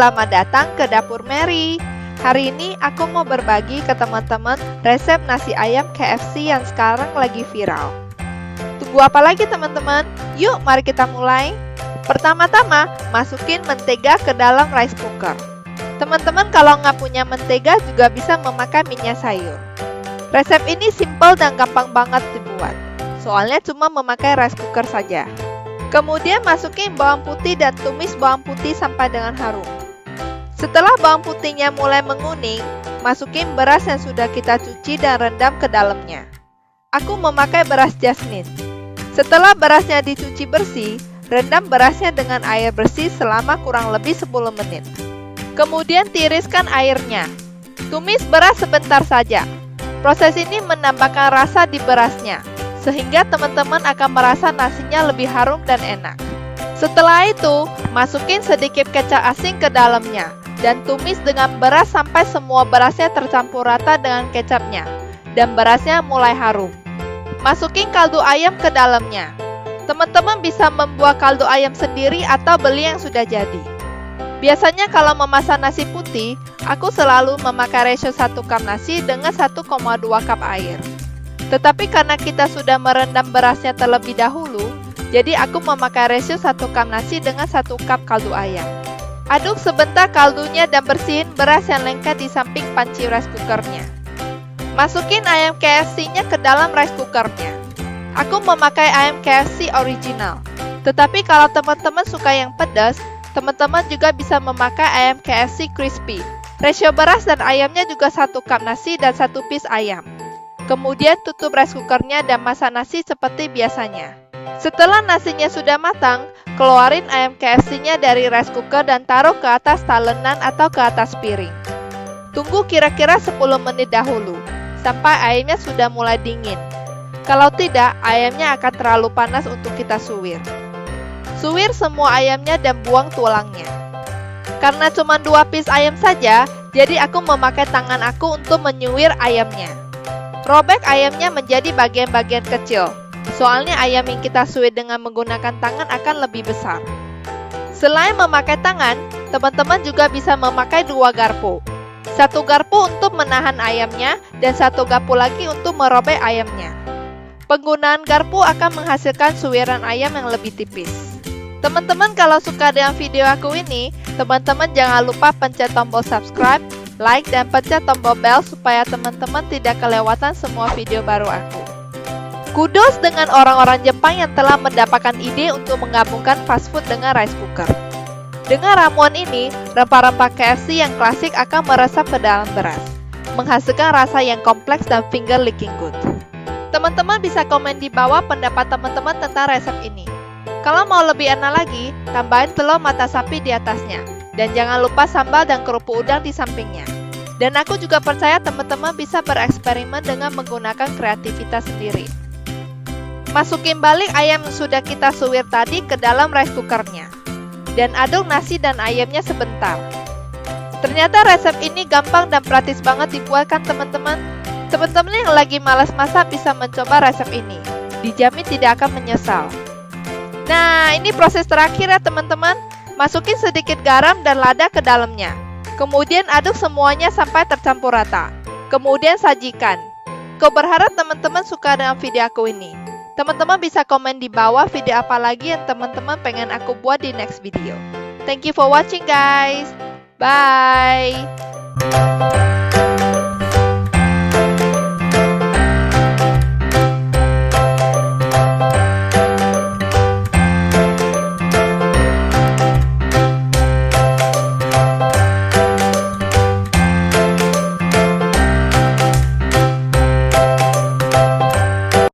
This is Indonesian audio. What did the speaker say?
selamat datang ke Dapur Mary. Hari ini aku mau berbagi ke teman-teman resep nasi ayam KFC yang sekarang lagi viral. Tunggu apa lagi teman-teman? Yuk mari kita mulai. Pertama-tama, masukin mentega ke dalam rice cooker. Teman-teman kalau nggak punya mentega juga bisa memakai minyak sayur. Resep ini simple dan gampang banget dibuat. Soalnya cuma memakai rice cooker saja. Kemudian masukin bawang putih dan tumis bawang putih sampai dengan harum. Setelah bawang putihnya mulai menguning, masukin beras yang sudah kita cuci dan rendam ke dalamnya. Aku memakai beras jasmine. Setelah berasnya dicuci bersih, rendam berasnya dengan air bersih selama kurang lebih 10 menit. Kemudian tiriskan airnya. Tumis beras sebentar saja. Proses ini menambahkan rasa di berasnya, sehingga teman-teman akan merasa nasinya lebih harum dan enak. Setelah itu, masukin sedikit kecap asin ke dalamnya, dan tumis dengan beras sampai semua berasnya tercampur rata dengan kecapnya, dan berasnya mulai harum. Masukin kaldu ayam ke dalamnya. Teman-teman bisa membuat kaldu ayam sendiri atau beli yang sudah jadi. Biasanya kalau memasak nasi putih, aku selalu memakai rasio 1 cup nasi dengan 1,2 cup air. Tetapi karena kita sudah merendam berasnya terlebih dahulu, jadi aku memakai rasio 1 cup nasi dengan 1 cup kaldu ayam. Aduk sebentar kaldunya dan bersihin beras yang lengket di samping panci rice cookernya. Masukin ayam KFC-nya ke dalam rice cookernya. Aku memakai ayam KFC original. Tetapi kalau teman-teman suka yang pedas, teman-teman juga bisa memakai ayam KFC crispy. Rasio beras dan ayamnya juga 1 cup nasi dan 1 piece ayam. Kemudian tutup rice cookernya dan masak nasi seperti biasanya. Setelah nasinya sudah matang, keluarin ayam KFC-nya dari rice cooker dan taruh ke atas talenan atau ke atas piring. Tunggu kira-kira 10 menit dahulu, sampai ayamnya sudah mulai dingin. Kalau tidak, ayamnya akan terlalu panas untuk kita suwir. Suwir semua ayamnya dan buang tulangnya. Karena cuma 2 piece ayam saja, jadi aku memakai tangan aku untuk menyuwir ayamnya. Robek ayamnya menjadi bagian-bagian kecil, soalnya ayam yang kita suwir dengan menggunakan tangan akan lebih besar. Selain memakai tangan, teman-teman juga bisa memakai 2 garpu. 1 garpu untuk menahan ayamnya, dan 1 garpu lagi untuk merobek ayamnya. Penggunaan garpu akan menghasilkan suwiran ayam yang lebih tipis. Teman-teman kalau suka dengan video aku ini, teman-teman jangan lupa pencet tombol subscribe, like, dan pencet tombol bell supaya teman-teman tidak kelewatan semua video baru aku. Kudos dengan orang-orang Jepang yang telah mendapatkan ide untuk menggabungkan fast food dengan rice cooker. Dengan ramuan ini, rempah-rempah KFC yang klasik akan meresap ke dalam beras, menghasilkan rasa yang kompleks dan finger licking good. Teman-teman bisa komen di bawah pendapat teman-teman tentang resep ini. Kalau mau lebih enak lagi, tambahin telur mata sapi di atasnya. Dan jangan lupa sambal dan kerupuk udang di sampingnya. Dan aku juga percaya teman-teman bisa bereksperimen dengan menggunakan kreativitas sendiri. Masukin balik ayam yang sudah kita suwir tadi ke dalam rice cookernya. Dan aduk nasi dan ayamnya sebentar. Ternyata resep ini gampang dan praktis banget dibuat kan teman-teman? Teman-teman yang lagi malas masak bisa mencoba resep ini. Dijamin tidak akan menyesal. Nah, ini proses terakhir ya teman-teman. Masukin sedikit garam dan lada ke dalamnya. Kemudian aduk semuanya sampai tercampur rata. Kemudian sajikan. Aku berharap teman-teman suka dengan video aku ini. Teman-teman bisa komen di bawah video apa lagi yang teman-teman pengen aku buat di next video. Thank you for watching guys. Bye.